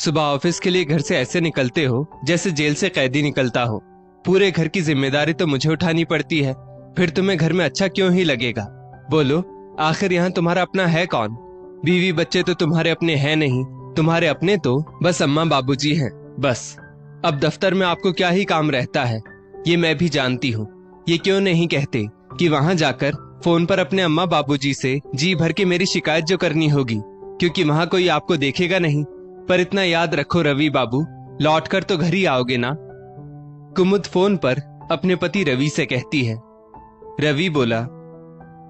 सुबह ऑफिस के लिए घर से ऐसे निकलते हो जैसे जेल से कैदी निकलता हो। पूरे घर की जिम्मेदारी तो मुझे उठानी पड़ती है, फिर तुम्हें घर में अच्छा क्यों ही लगेगा? बोलो, आखिर यहाँ तुम्हारा अपना है कौन? बीवी बच्चे तो तुम्हारे अपने हैं नहीं, तुम्हारे अपने तो बस अम्मा बाबूजी हैं, बस। अब दफ्तर में आपको क्या ही काम रहता है, ये मैं भी जानती हूँ। ये क्यों नहीं कहते कि वहां जाकर फोन पर अपने अम्मा बाबूजी से जी भर के मेरी शिकायत जो करनी होगी, क्योंकि वहां कोई आपको देखेगा नहीं। पर इतना याद रखो रवि बाबू, लौटकर तो घर ही आओगे ना। कुमुद फोन पर अपने पति रवि से कहती है। रवि बोला,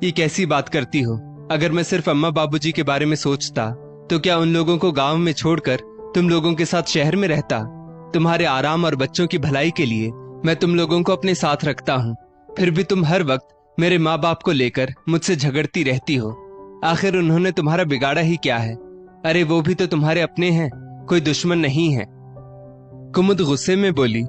ये कैसी बात करती हो? अगर मैं सिर्फ अम्मा बाबूजी के बारे में सोचता तो क्या उन लोगों को गांव में छोड़कर तुम लोगों के साथ शहर में रहता? तुम्हारे आराम और बच्चों की भलाई के लिए मैं तुम लोगों को अपने साथ रखता हूँ, फिर भी तुम हर वक्त मेरे माँ बाप को लेकर मुझसे झगड़ती रहती हो। आखिर उन्होंने तुम्हारा बिगाड़ा ही क्या है? अरे वो भी तो तुम्हारे अपने हैं, कोई दुश्मन नहीं है। कुमुद गुस्से में बोली,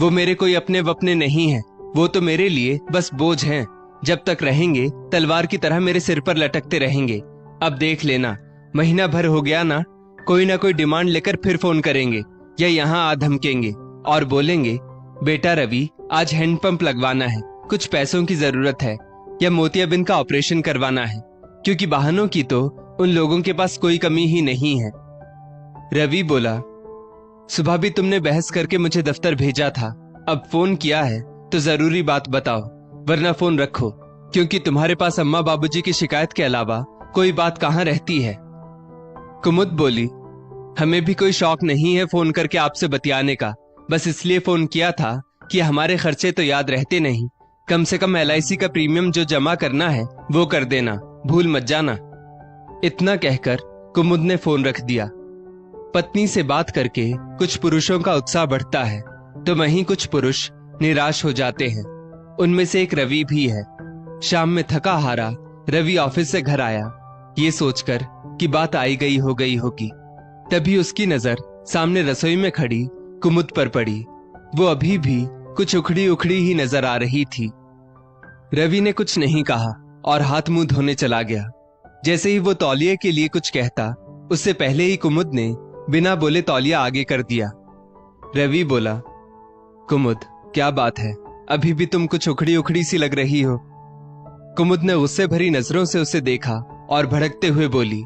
वो मेरे कोई अपने वपने नहीं है, वो तो मेरे लिए बस बोझ हैं। जब तक रहेंगे तलवार की तरह मेरे सिर पर लटकते रहेंगे। अब देख लेना, महीना भर हो गया ना कोई डिमांड लेकर फिर फोन करेंगे या यहाँ आ धमकेंगे और बोलेंगे, बेटा रवि आज हैंडपंप लगवाना है, कुछ पैसों की जरूरत है, या मोतियाबिंद का ऑपरेशन करवाना है, क्योंकि बहानों की तो उन लोगों के पास कोई कमी ही नहीं है। रवि बोला, सुबह भी तुमने बहस करके मुझे दफ्तर भेजा था, अब फोन किया है तो जरूरी बात बताओ, वरना फोन रखो, क्योंकि तुम्हारे पास अम्मा बाबूजी की शिकायत के अलावा कोई बात कहाँ रहती है। कुमुद बोली, हमें भी कोई शौक नहीं है फोन करके आपसे बतियाने का, बस इसलिए फोन किया था कि हमारे खर्चे तो याद रहते नहीं, कम से कम LIC का प्रीमियम जो जमा करना है वो कर देना, भूल मत जाना। इतना कहकर कुमुद ने फोन रख दिया। पत्नी से बात करके कुछ पुरुषों का उत्साह बढ़ता है तो वहीं कुछ पुरुष निराश हो जाते हैं। उनमें से एक रवि भी है। शाम में थका हारा रवि ऑफिस से घर आया, ये सोचकर कि बात आई गई होगी। तभी उसकी नजर सामने रसोई में खड़ी कुमुद पर पड़ी। वो अभी भी कुछ उखड़ी उखड़ी ही नजर आ रही थी। रवि ने कुछ नहीं कहा और हाथ मुंह धोने चला गया। जैसे ही वो तौलिए के लिए कुछ कहता, उससे पहले ही कुमुद ने बिना बोले तौलिया आगे कर दिया। रवि बोला, कुमुद क्या बात है, अभी भी तुम कुछ उखड़ी उखड़ी सी लग रही हो। कुमुद ने गुस्से भरी नजरों से उसे देखा और भड़कते हुए बोली,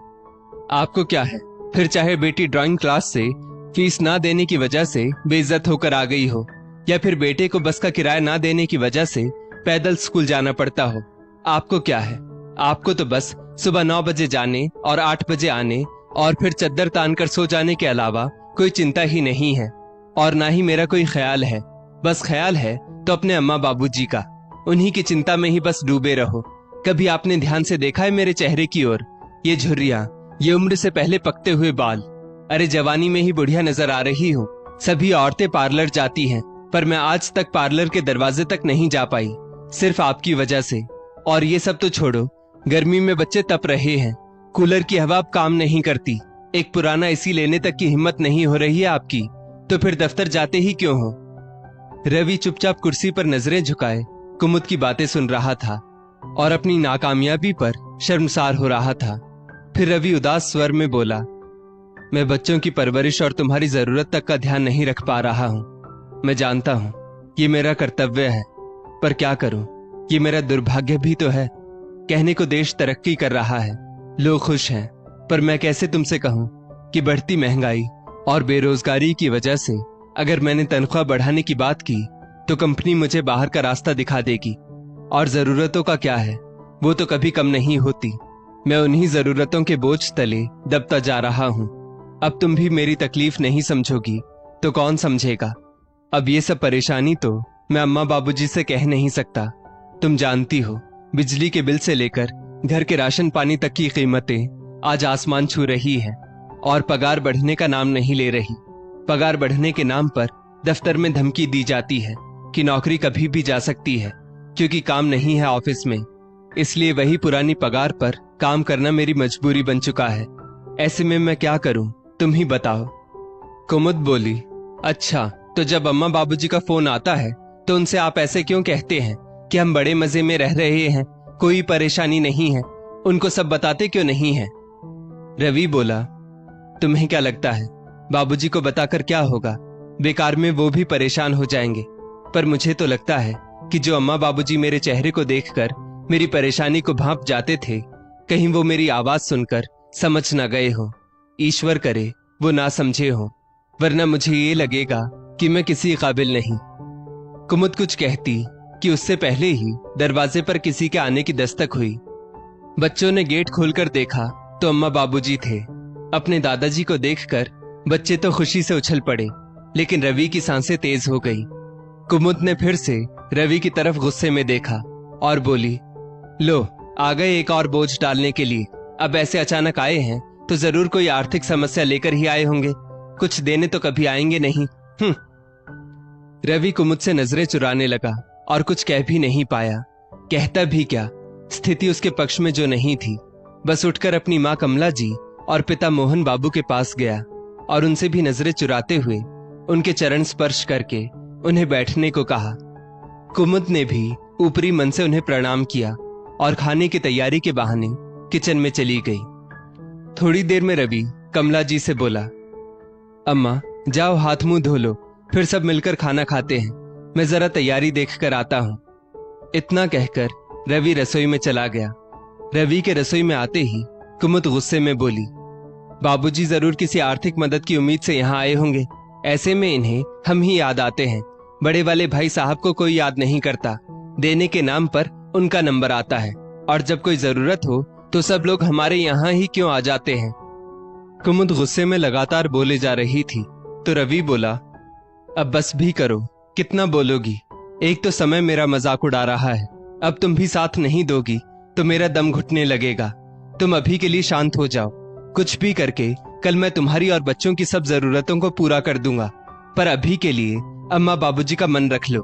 आपको क्या है, फिर चाहे बेटी ड्राइंग क्लास से फीस ना देने की वजह से बेइज्जत होकर आ गई हो, या फिर बेटे को बस का किराया ना देने की वजह से पैदल स्कूल जाना पड़ता हो, आपको क्या है? आपको तो बस सुबह 9 बजे जाने और 8 बजे आने और फिर चद्दर तान कर सो जाने के अलावा कोई चिंता ही नहीं है, और ना ही मेरा कोई ख्याल है। बस ख्याल है तो अपने अम्मा बाबूजी का, उन्हीं की चिंता में ही बस डूबे रहो। कभी आपने ध्यान से देखा है मेरे चेहरे की ओर? ये झुर्रियां, ये उम्र से पहले पकते हुए बाल, अरे जवानी में ही बुढ़िया नजर आ रही हूँ। सभी औरतें पार्लर जाती हैं, पर मैं आज तक पार्लर के दरवाजे तक नहीं जा पाई, सिर्फ आपकी वजह से। और ये सब तो छोड़ो, गर्मी में बच्चे तप रहे हैं, कूलर की हवा अब काम नहीं करती, एक पुराना एसी लेने तक की हिम्मत नहीं हो रही है आपकी, तो फिर दफ्तर जाते ही क्यों हो? रवि चुपचाप कुर्सी पर नजरें झुकाए कुमुद की बातें सुन रहा था और अपनी नाकामयाबी पर शर्मसार हो रहा था। फिर रवि उदास स्वर में बोला, मैं बच्चों की परवरिश और तुम्हारी जरूरत तक का ध्यान नहीं रख पा रहा हूँ। मैं जानता हूँ ये मेरा कर्तव्य है, पर क्या करूँ, ये मेरा दुर्भाग्य भी तो है। कहने को देश तरक्की कर रहा है, लोग खुश हैं, पर मैं कैसे तुमसे कहूँ कि बढ़ती महंगाई और बेरोजगारी की वजह से अगर मैंने तनख्वाह बढ़ाने की बात की तो कंपनी मुझे बाहर का रास्ता दिखा देगी। और जरूरतों का क्या है, वो तो कभी कम नहीं होती। मैं उन्हीं जरूरतों के बोझ तले दबता जा रहा हूँ। अब तुम भी मेरी तकलीफ नहीं समझोगी तो कौन समझेगा? अब ये सब परेशानी तो मैं अम्मा बाबूजी से कह नहीं सकता। तुम जानती हो, बिजली के बिल से लेकर घर के राशन पानी तक की कीमतें आज आसमान छू रही है और पगार बढ़ने का नाम नहीं ले रही। पगार बढ़ने के नाम पर दफ्तर में धमकी दी जाती है कि नौकरी कभी भी जा सकती है, क्योंकि काम नहीं है ऑफिस में। इसलिए वही पुरानी पगार पर काम करना मेरी मजबूरी बन चुका है। ऐसे में मैं क्या करूं, तुम ही बताओ। कुमुद बोली, अच्छा तो जब अम्मा बाबूजी का फोन आता है तो उनसे आप ऐसे क्यों कहते हैं कि हम बड़े मजे में रह रहे हैं, कोई परेशानी नहीं है? उनको सब बताते क्यों नहीं है? रवि बोला, तुम्हें क्या लगता है बाबूजी को बताकर क्या होगा, बेकार में वो भी परेशान हो जाएंगे। पर मुझे तो लगता है कि जो अम्मा बाबूजी मेरे चेहरे को देखकर मेरी परेशानी को भांप जाते थे, कहीं वो मेरी आवाज सुनकर समझ ना गए हो। ईश्वर करे वो ना समझे हो, वरना मुझे ये लगेगा कि मैं किसी काबिल नहीं। कुमुद कुछ कहती कि उससे पहले ही दरवाजे पर किसी के आने की दस्तक हुई। बच्चों ने गेट खोलकर देखा तो अम्मा बाबूजी थे। अपने दादाजी को देखकर बच्चे तो खुशी से उछल पड़े, लेकिन रवि की सांसें तेज हो गई। कुमुद ने फिर से रवि की तरफ गुस्से में देखा और बोली, लो आ गए एक और बोझ डालने के लिए। अब ऐसे अचानक आए हैं तो जरूर कोई आर्थिक समस्या लेकर ही आए होंगे, कुछ देने तो कभी आएंगे नहीं। रवि कुमुद से नजरें चुराने लगा और कुछ कह भी नहीं पाया। कहता भी क्या, स्थिति उसके पक्ष में जो नहीं थी। बस उठकर अपनी माँ कमला जी और पिता मोहन बाबू के पास गया और उनसे भी नजरें चुराते हुए उनके चरण स्पर्श करके उन्हें बैठने को कहा। कुमुद ने भी ऊपरी मन से उन्हें प्रणाम किया और खाने की तैयारी के बहाने किचन में चली गई। थोड़ी देर में रवि कमला जी से बोला, अम्मा जाओ हाथ मुंह धो लो, फिर सब मिलकर खाना खाते हैं। मैं जरा तैयारी देख कर आता हूं। इतना कहकर रवि रसोई में चला गया। रवि के रसोई में आते ही कुमुद गुस्से में बोली, बाबूजी जरूर किसी आर्थिक मदद की उम्मीद से यहाँ आए होंगे। ऐसे में इन्हें हम ही याद आते हैं। बड़े वाले भाई साहब को कोई याद नहीं करता, देने के नाम पर उनका नंबर आता है, और जब कोई जरूरत हो तो सब लोग हमारे यहाँ ही क्यों आ जाते हैं। कुमुद गुस्से में लगातार बोले जा रही थी तो रवि बोला, अब बस भी करो, कितना बोलोगी। एक तो समय मेरा मजाक उड़ा रहा है, अब तुम भी साथ नहीं दोगी तो मेरा दम घुटने लगेगा। तुम अभी के लिए शांत हो जाओ, कुछ भी करके कल मैं तुम्हारी और बच्चों की सब जरूरतों को पूरा कर दूंगा। पर अभी के लिए अम्मा बाबूजी का मन रख लो।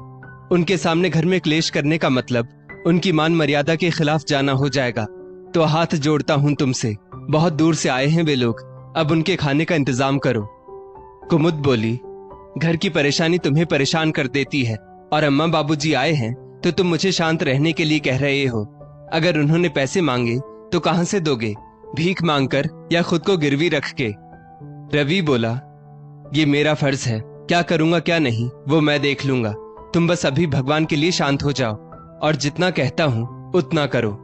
उनके सामने घर में क्लेश करने का मतलब उनकी मान मर्यादा के खिलाफ जाना हो जाएगा। तो हाथ जोड़ता हूं तुमसे, बहुत दूर से आए हैं वे लोग, अब उनके खाने का इंतजाम करो। कुमुद बोली, घर की परेशानी तुम्हें परेशान कर देती है, और अम्मा बाबूजी आए हैं तो तुम मुझे शांत रहने के लिए कह रहे हो। अगर उन्होंने पैसे मांगे तो कहां से दोगे, भीख मांगकर या खुद को गिरवी रख के। रवि बोला, ये मेरा फर्ज है, क्या करूंगा क्या नहीं वो मैं देख लूंगा। तुम बस अभी भगवान के लिए शांत हो जाओ और जितना कहता हूं उतना करो।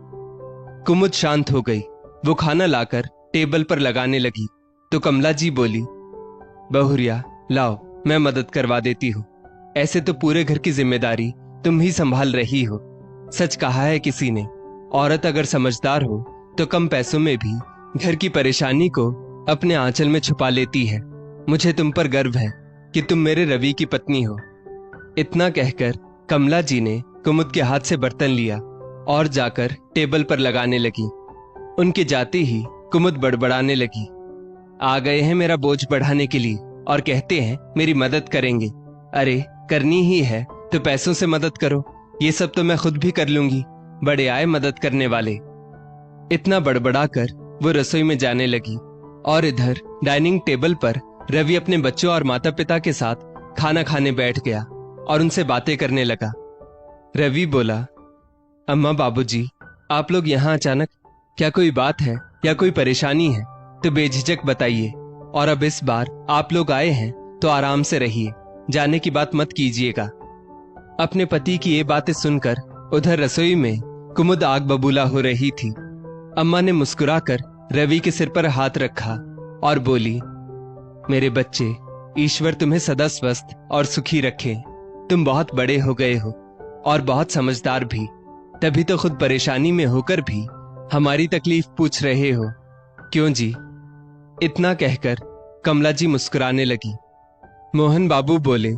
कुमुद शांत हो गई। वो खाना लाकर टेबल पर लगाने लगी तो कमला जी बोली, बहुरिया लाओ मैं मदद करवा देती हूँ। ऐसे तो पूरे घर की जिम्मेदारी तुम ही संभाल रही हो। सच कहा है किसी ने, औरत अगर समझदार हो तो कम पैसों में भी घर की परेशानी को अपने आंचल में छुपा लेती है। मुझे तुम पर गर्व है कि तुम मेरे रवि की पत्नी हो। इतना कहकर कमला जी ने कुमुद के हाथ से बर्तन लिया और जाकर टेबल पर लगाने लगी। उनके जाते ही कुमुद बड़बड़ाने लगी, आ गए हैं मेरा बोझ बढ़ाने के लिए और कहते हैं मेरी मदद करेंगे। अरे करनी ही है तो पैसों से मदद करो, ये सब तो मैं खुद भी कर लूंगी, बड़े आए मदद करने वाले। इतना बड़बड़ाकर वो रसोई में जाने लगी और इधर डाइनिंग टेबल पर रवि अपने बच्चों और माता पिता के साथ खाना खाने बैठ गया और उनसे बातें करने लगा। रवि बोला, अम्मा बाबूजी आप लोग यहाँ अचानक, क्या कोई बात है या कोई परेशानी है तो बेझिझक बताइए, और अब इस बार आप लोग आए हैं तो आराम से रहिए, जाने की बात मत कीजिएगा। अपने पति की ये बातें सुनकर उधर रसोई में कुमुद आग बबूला हो रही थी। अम्मा ने मुस्कुराकर रवि के सिर पर हाथ रखा और बोली, मेरे बच्चे, ईश्वर तुम्हें सदा स्वस्थ और सुखी रखे। तुम बहुत बड़े हो गए हो और बहुत समझदार भी, तभी तो खुद परेशानी में होकर भी हमारी तकलीफ पूछ रहे हो, क्यों जी। इतना कहकर कमला जी मुस्कुराने लगी। मोहन बाबू बोले,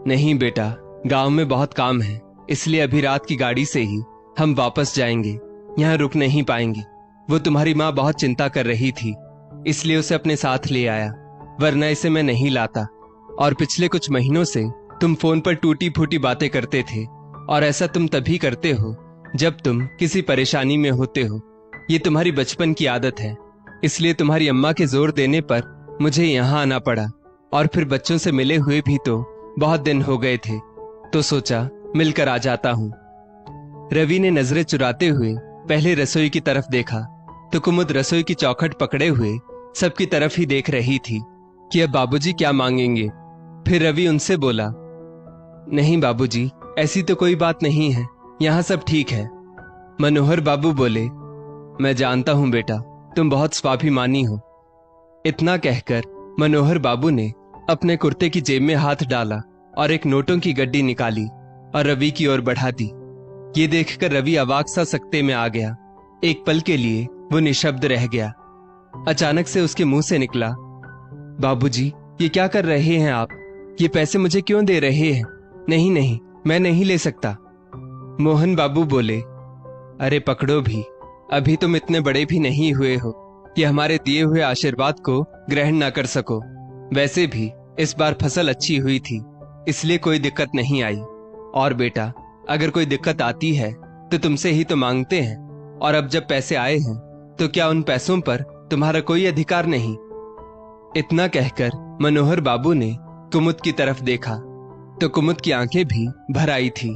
नहीं बेटा, गांव में बहुत काम है, इसलिए अभी रात की गाड़ी से ही हम वापस जाएंगे, यहाँ रुक नहीं पाएंगे। वो तुम्हारी माँ बहुत चिंता कर रही थी, इसलिए उसे अपने साथ ले आया, वरना इसे मैं नहीं लाता। और पिछले कुछ महीनों से तुम फोन पर टूटी फूटी बातें करते थे, और ऐसा तुम तभी करते हो जब तुम किसी परेशानी में होते हो। ये तुम्हारी बचपन की आदत है, इसलिए तुम्हारी अम्मा के जोर देने पर मुझे यहाँ आना पड़ा। और फिर बच्चों से मिले हुए भी तो बहुत दिन हो गए थे, तो सोचा मिलकर आ जाता हूँ। रवि ने नजरें चुराते हुए पहले रसोई की तरफ देखा तो कुमुद रसोई की चौखट पकड़े हुए सबकी तरफ ही देख रही थी। कि अब बाबूजी क्या मांगेंगे। फिर रवि उनसे बोला, नहीं बाबूजी, ऐसी तो कोई बात नहीं है, यहाँ सब ठीक है। मनोहर बाबू बोले, मैं जानता हूं बेटा, तुम बहुत स्वाभिमानी हो। इतना कहकर मनोहर बाबू ने अपने कुर्ते की जेब में हाथ डाला और एक नोटों की गड्डी निकाली और रवि की ओर बढ़ा दी। ये देखकर रवि अवाक सा सकते में आ गया। एक पल के लिए वो निशब्द रह गया। अचानक से उसके मुंह से निकला, बाबूजी, ये क्या कर रहे हैं आप? ये पैसे मुझे क्यों दे रहे हैं? नहीं नहीं, मैं नहीं ले सकता। मोहन बाबू बोले, अरे पकड़ो भी, अभी तुम इतने बड़े भी नहीं हुए हो कि हमारे दिए हुए आशीर्वाद को ग्रहण ना कर सको। वैसे भी इस बार फसल अच्छी हुई थी, इसलिए कोई दिक्कत नहीं आई। और बेटा, अगर कोई दिक्कत आती है तो तुमसे ही तो मांगते हैं, और अब जब पैसे आए हैं तो क्या उन पैसों पर तुम्हारा कोई अधिकार नहीं? इतना कहकर मनोहर बाबू ने कुमुद की तरफ देखा तो कुमुद की आंखें भी भर आई थी।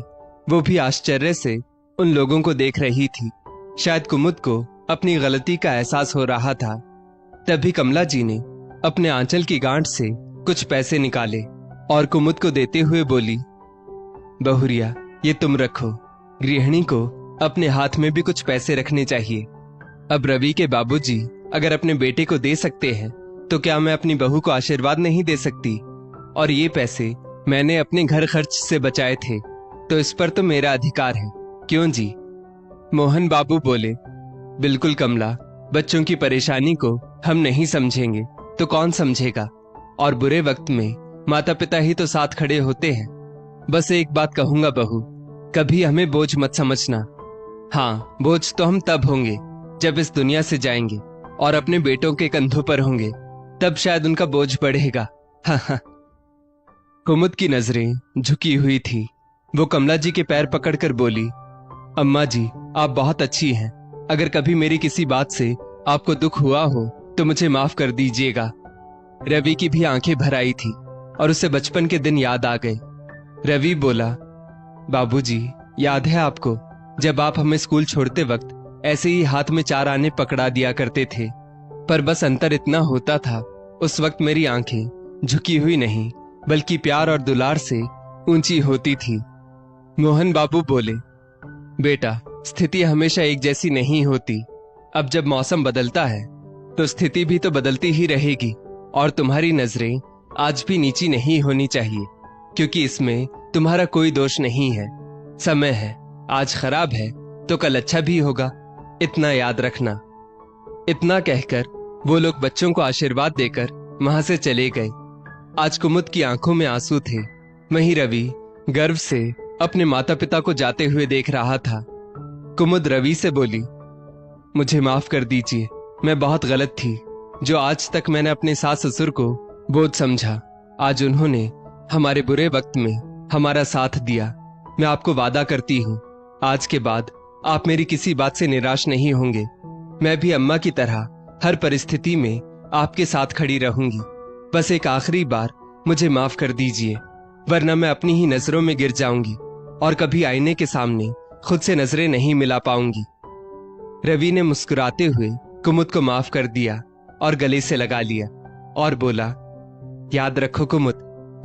वो भी आश्चर्य से उन लोगों को देख रही थी। शायद कुमुद को अपनी गलती का एहसास हो रहा था। तभी कमला जी ने अपने आंचल की गांठ से कुछ पैसे निकाले और कुमुद को देते हुए बोली, बहुरिया, ये तुम रखो। गृहिणी को अपने हाथ में भी कुछ पैसे रखने चाहिए। अब रवि के बाबूजी अगर अपने बेटे को दे सकते हैं तो क्या मैं अपनी बहू को आशीर्वाद नहीं दे सकती? और ये पैसे मैंने अपने घर खर्च से बचाए थे, तो इस पर तो मेरा अधिकार है, क्यों जी? मोहन बाबू बोले, बिल्कुल कमला, बच्चों की परेशानी को हम नहीं समझेंगे तो कौन समझेगा? और बुरे वक्त में माता पिता ही तो साथ खड़े होते हैं। बस एक बात कहूंगा बहू, कभी हमें बोझ मत समझना। हाँ, बोझ तो हम तब होंगे जब इस दुनिया से जाएंगे और अपने बेटों के कंधों पर होंगे, तब शायद उनका बोझ बढ़ेगा। हाँ हाँ। कुमुद की नजरें झुकी हुई थी। वो कमला जी के पैर पकड़कर बोली, अम्मा जी, आप बहुत अच्छी हैं। अगर कभी मेरी किसी बात से आपको दुख हुआ हो तो मुझे माफ कर दीजिएगा। रवि की भी आंखें भर आई थी और उसे बचपन के दिन याद आ गए। रवि बोला, बाबूजी, याद है आपको जब आप हमें स्कूल छोड़ते वक्त ऐसे ही हाथ में 4 आने पकड़ा दिया करते थे? पर बस अंतर इतना होता था, उस वक्त मेरी आंखें झुकी हुई नहीं बल्कि प्यार और दुलार से ऊंची होती थी। मोहन बाबू बोले, बेटा, स्थिति हमेशा एक जैसी नहीं होती। अब जब मौसम बदलता है तो स्थिति भी तो बदलती ही रहेगी, और तुम्हारी नजरें आज भी नीची नहीं होनी चाहिए, क्योंकि इसमें तुम्हारा कोई दोष नहीं है। समय है, आज खराब है तो कल अच्छा भी होगा, इतना याद रखना। इतना कहकर वो लोग बच्चों को आशीर्वाद देकर वहां से चले गए। आज कुमुद की आंखों में आंसू थे। वहीं रवि गर्व से अपने माता पिता को जाते हुए देख रहा था। कुमुद रवि से बोली, मुझे माफ कर दीजिए, मैं बहुत गलत थी। जो आज तक मैंने अपने सास ससुर को बोझ समझा, आज उन्होंने हमारे बुरे वक्त में हमारा साथ दिया। मैं आपको वादा करती हूँ, आज के बाद आप मेरी किसी बात से निराश नहीं होंगे। मैं भी अम्मा की तरह हर परिस्थिति में आपके साथ खड़ी रहूंगी। बस एक आखिरी बार मुझे माफ कर दीजिए, वरना मैं अपनी ही नजरों में गिर जाऊंगी और कभी आईने के सामने खुद से नजरें नहीं मिला पाऊंगी। रवि ने मुस्कुराते हुए कुमुद को माफ कर दिया और गले से लगा लिया और बोला, याद रखो कुमुद,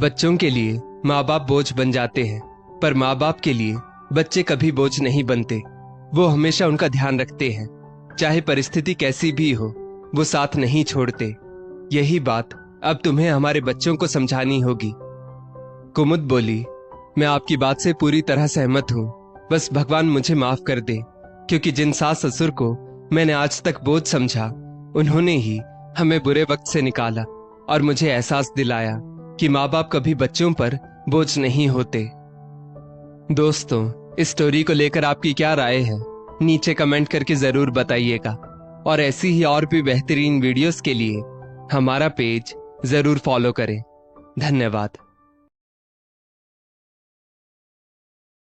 बच्चों के लिए माँ बाप बोझ बन जाते हैं, पर माँ बाप के लिए बच्चे कभी बोझ नहीं बनते। वो हमेशा उनका ध्यान रखते हैं, चाहे परिस्थिति कैसी भी हो, वो साथ नहीं छोड़ते। यही बात अब तुम्हें हमारे बच्चों को समझानी होगी। कुमुद बोली, मैं आपकी बात से पूरी तरह सहमत हूँ। बस भगवान मुझे माफ कर दे, क्योंकि जिन सास ससुर को मैंने आज तक बोझ समझा, उन्होंने ही हमें बुरे वक्त से निकाला और मुझे एहसास दिलाया कि माँ बाप कभी बच्चों पर बोझ नहीं होते। दोस्तों, इस स्टोरी को लेकर आपकी क्या राय है? नीचे कमेंट करके जरूर बताइएगा, और ऐसी ही और भी बेहतरीन वीडियोस के लिए हमारा पेज जरूर फॉलो करें। धन्यवाद।